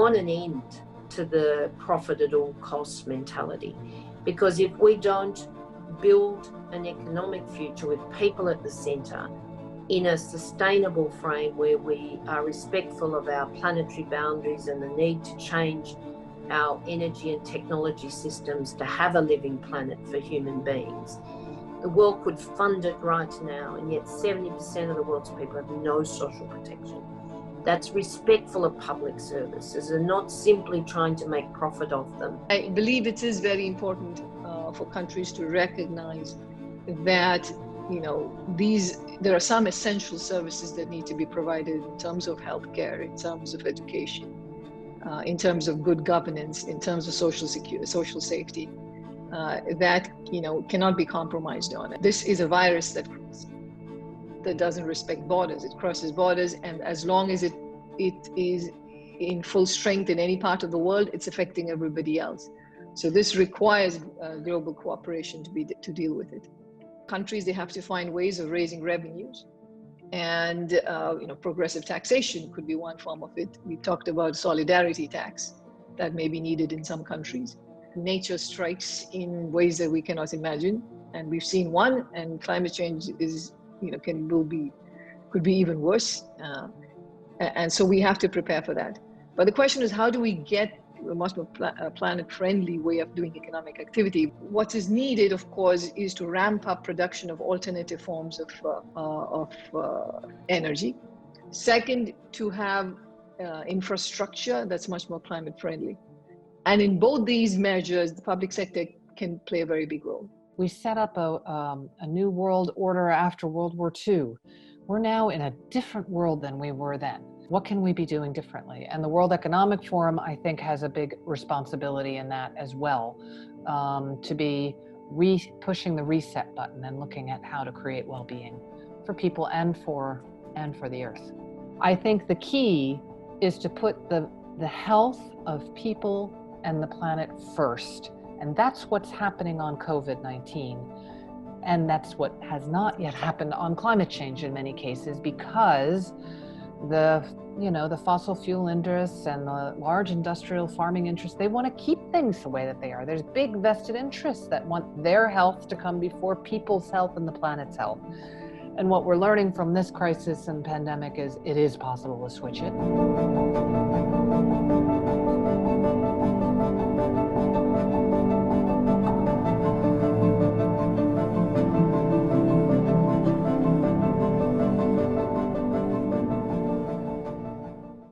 want an end to the profit at all costs mentality, because if we don't build an economic future with people at the centre in a sustainable frame where we are respectful of our planetary boundaries and the need to change our energy and technology systems to have a living planet for human beings, the world could fund it right now, and yet 70% of the world's people have no social protection. That's respectful of public services and not simply trying to make profit off them. I believe it is very important for countries to recognize that, there are some essential services that need to be provided in terms of healthcare, in terms of education, in terms of good governance, in terms of social safety, that cannot be compromised on. This is a virus that doesn't respect borders. It crosses borders, and as long as it is in full strength in any part of the world, it's affecting everybody else. So this requires global cooperation to deal with it. Countries, they have to find ways of raising revenues, and progressive taxation could be one form of it. We talked about solidarity tax that may be needed in some countries. Nature strikes in ways that we cannot imagine, and we've seen one, and climate change is could be even worse, and so we have to prepare for that. But the question is, how do we get a much more planet-friendly way of doing economic activity? What is needed, of course, is to ramp up production of alternative forms of energy. Second, to have infrastructure that's much more climate-friendly. And in both these measures, the public sector can play a very big role. We set up a new world order after World War II. We're now in a different world than we were then. What can we be doing differently? And the World Economic Forum, I think, has a big responsibility in that as well, to be pushing the reset button and looking at how to create well-being for people and for the earth. I think the key is to put the health of people and the planet first. And that's what's happening on COVID-19. And that's what has not yet happened on climate change in many cases, because the fossil fuel interests and the large industrial farming interests, they want to keep things the way that they are. There's big vested interests that want their health to come before people's health and the planet's health. And what we're learning from this crisis and pandemic is it is possible to switch it.